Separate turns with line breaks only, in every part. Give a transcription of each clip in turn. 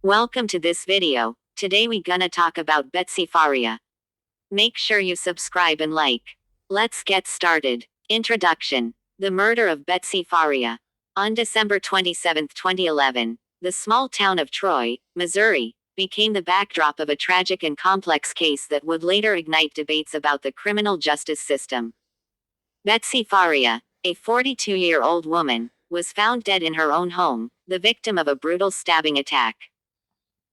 Welcome to this video. Today we gonna talk about Betsy Faria. Make sure you subscribe and like. Let's get started. Introduction. The murder of Betsy Faria. On December 27, 2011, the small town of Troy, Missouri, became the backdrop of a tragic and complex case that would later ignite debates about the criminal justice system. Betsy Faria, a 42-year-old woman, was found dead in her own home, the victim of a brutal stabbing attack.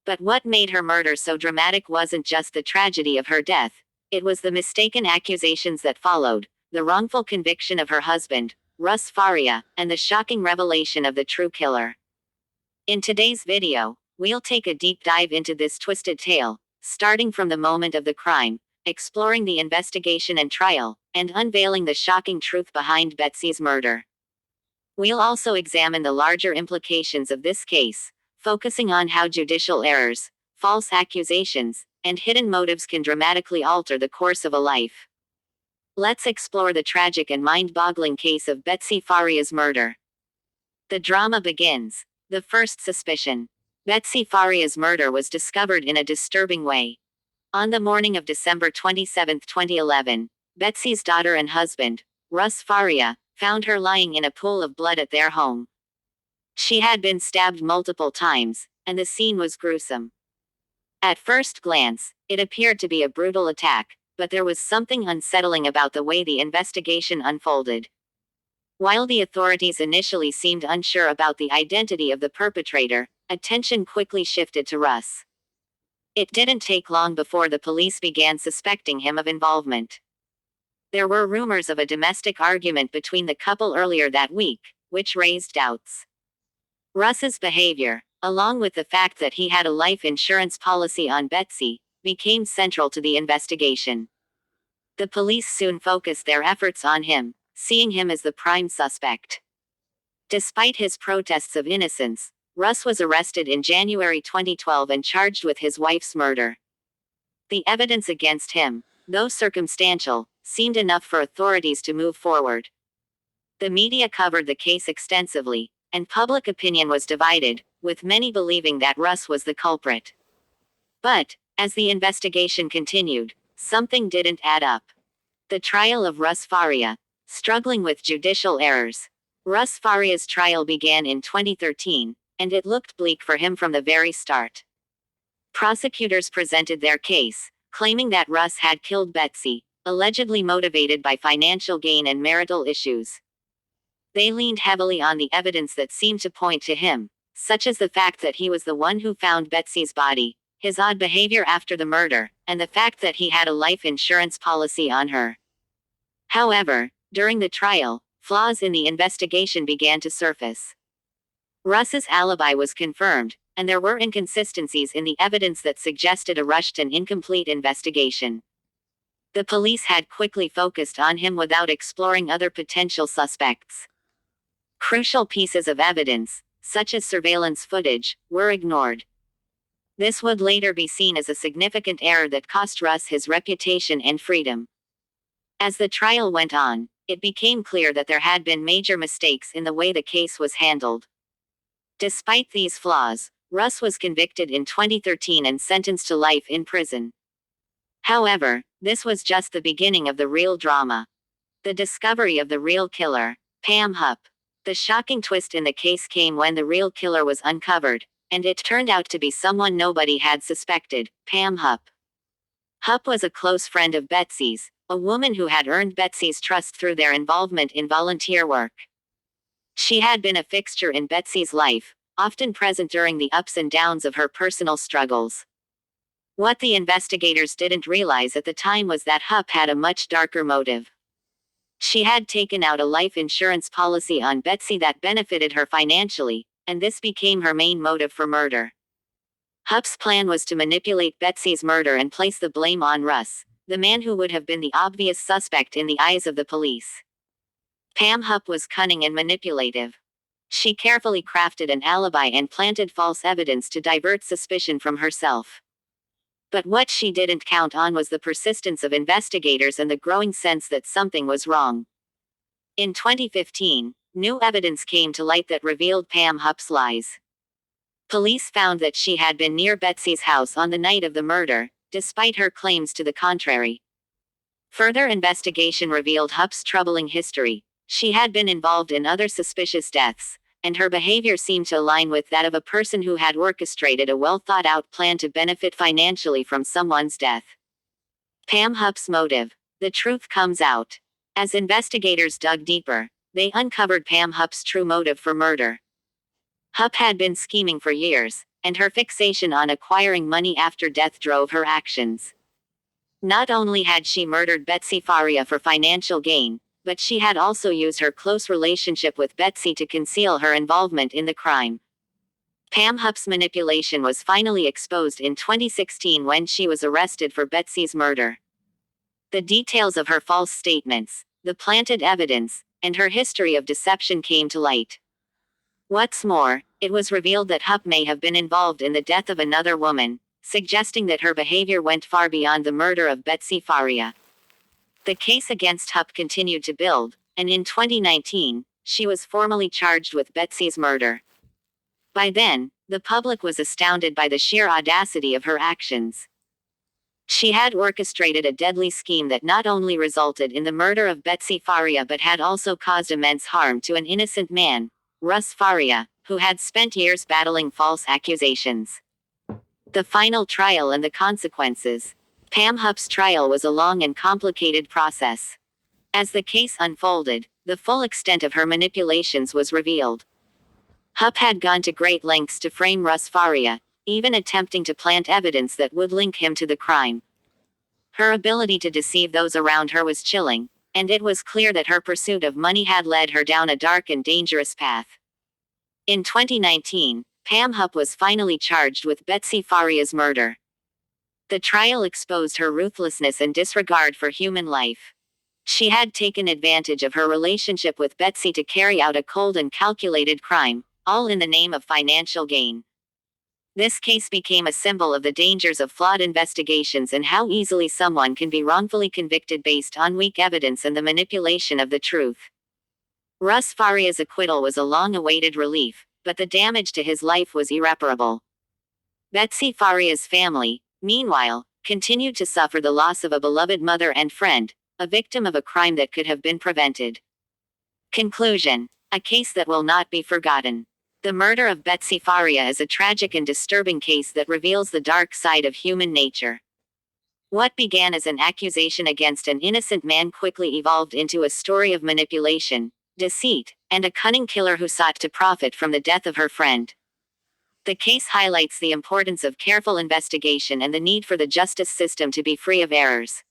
But what made her murder so dramatic wasn't just the tragedy of her death, it was the mistaken accusations that followed, the wrongful conviction of her husband, Russ Faria, and the shocking revelation of the true killer. In today's video, we'll take a deep dive into this twisted tale, starting from the moment of the crime, exploring the investigation and trial, and unveiling the shocking truth behind Betsy's murder. We'll also examine the larger implications of this case, focusing on how judicial errors, false accusations, and hidden motives can dramatically alter the course of a life. Let's explore the tragic and mind-boggling case of Betsy Faria's murder. The drama begins. The first suspicion. Betsy Faria's murder was discovered in a disturbing way. On the morning of December 27, 2011, Betsy's daughter and husband, Russ Faria, found her lying in a pool of blood at their home. She had been stabbed multiple times, and the scene was gruesome. At first glance, it appeared to be a brutal attack, but there was something unsettling about the way the investigation unfolded. While the authorities initially seemed unsure about the identity of the perpetrator, attention quickly shifted to Russ. It didn't take long before the police began suspecting him of involvement. There were rumors of a domestic argument between the couple earlier that week, which raised doubts. Russ's behavior, along with the fact that he had a life insurance policy on Betsy, became central to the investigation. The police soon focused their efforts on him, seeing him as the prime suspect. Despite his protests of innocence, Russ was arrested in January 2012 and charged with his wife's murder. The evidence against him, though circumstantial, seemed enough for authorities to move forward. The media covered the case extensively, and public opinion was divided, with many believing that Russ was the culprit. But, as the investigation continued, something didn't add up. The trial of Russ Faria, struggling with judicial errors. Russ Faria's trial began in 2013, and it looked bleak for him from the very start. Prosecutors presented their case, claiming that Russ had killed Betsy, allegedly motivated by financial gain and marital issues. They leaned heavily on the evidence that seemed to point to him, such as the fact that he was the one who found Betsy's body, his odd behavior after the murder, and the fact that he had a life insurance policy on her. However, during the trial, flaws in the investigation began to surface. Russ's alibi was confirmed, and there were inconsistencies in the evidence that suggested a rushed and incomplete investigation. The police had quickly focused on him without exploring other potential suspects. Crucial pieces of evidence, such as surveillance footage, were ignored. This would later be seen as a significant error that cost Russ his reputation and freedom. As the trial went on, it became clear that there had been major mistakes in the way the case was handled. Despite these flaws, Russ was convicted in 2013 and sentenced to life in prison. However, this was just the beginning of the real drama. The discovery of the real killer, Pam Hupp. The shocking twist in the case came when the real killer was uncovered, and it turned out to be someone nobody had suspected, Pam Hupp. Hupp was a close friend of Betsy's, a woman who had earned Betsy's trust through their involvement in volunteer work. She had been a fixture in Betsy's life, often present during the ups and downs of her personal struggles. What the investigators didn't realize at the time was that Hupp had a much darker motive. She had taken out a life insurance policy on Betsy that benefited her financially, and this became her main motive for murder. Hupp's plan was to manipulate Betsy's murder and place the blame on Russ, the man who would have been the obvious suspect in the eyes of the police. Pam Hupp was cunning and manipulative. She carefully crafted an alibi and planted false evidence to divert suspicion from herself. But what she didn't count on was the persistence of investigators and the growing sense that something was wrong. In 2015, new evidence came to light that revealed Pam Hupp's lies. Police found that she had been near Betsy's house on the night of the murder, despite her claims to the contrary. Further investigation revealed Hupp's troubling history. She had been involved in other suspicious deaths, and her behavior seemed to align with that of a person who had orchestrated a well-thought-out plan to benefit financially from someone's death. Pam Hupp's motive. The truth comes out. As investigators dug deeper, they uncovered Pam Hupp's true motive for murder. Hupp had been scheming for years, and her fixation on acquiring money after death drove her actions. Not only had she murdered Betsy Faria for financial gain, but she had also used her close relationship with Betsy to conceal her involvement in the crime. Pam Hupp's manipulation was finally exposed in 2016 when she was arrested for Betsy's murder. The details of her false statements, the planted evidence, and her history of deception came to light. What's more, it was revealed that Hupp may have been involved in the death of another woman, suggesting that her behavior went far beyond the murder of Betsy Faria. The case against Hupp continued to build, and in 2019, she was formally charged with Betsy's murder. By then, the public was astounded by the sheer audacity of her actions. She had orchestrated a deadly scheme that not only resulted in the murder of Betsy Faria but had also caused immense harm to an innocent man, Russ Faria, who had spent years battling false accusations. The final trial and the consequences. Pam Hupp's trial was a long and complicated process. As the case unfolded, the full extent of her manipulations was revealed. Hupp had gone to great lengths to frame Russ Faria, even attempting to plant evidence that would link him to the crime. Her ability to deceive those around her was chilling, and it was clear that her pursuit of money had led her down a dark and dangerous path. In 2019, Pam Hupp was finally charged with Betsy Faria's murder. The trial exposed her ruthlessness and disregard for human life. She had taken advantage of her relationship with Betsy to carry out a cold and calculated crime, all in the name of financial gain. This case became a symbol of the dangers of flawed investigations and how easily someone can be wrongfully convicted based on weak evidence and the manipulation of the truth. Russ Faria's acquittal was a long-awaited relief, but the damage to his life was irreparable. Betsy Faria's family, meanwhile, continued to suffer the loss of a beloved mother and friend, a victim of a crime that could have been prevented. Conclusion. A case that will not be forgotten. The murder of Betsy Faria is a tragic and disturbing case that reveals the dark side of human nature. What began as an accusation against an innocent man quickly evolved into a story of manipulation, deceit, and a cunning killer who sought to profit from the death of her friend. The case highlights the importance of careful investigation and the need for the justice system to be free of errors.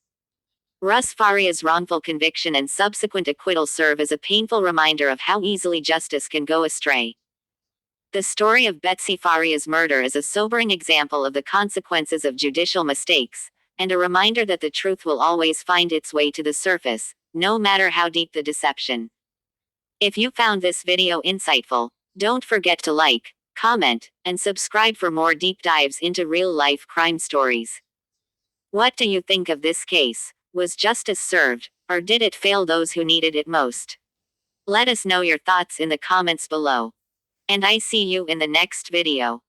Russ Faria's wrongful conviction and subsequent acquittal serve as a painful reminder of how easily justice can go astray. The story of Betsy Faria's murder is a sobering example of the consequences of judicial mistakes, and a reminder that the truth will always find its way to the surface, no matter how deep the deception. If you found this video insightful, don't forget to like, comment, and subscribe for more deep dives into real-life crime stories. What do you think of this case? Was justice served, or did it fail those who needed it most? Let us know your thoughts in the comments below. And I see you in the next video.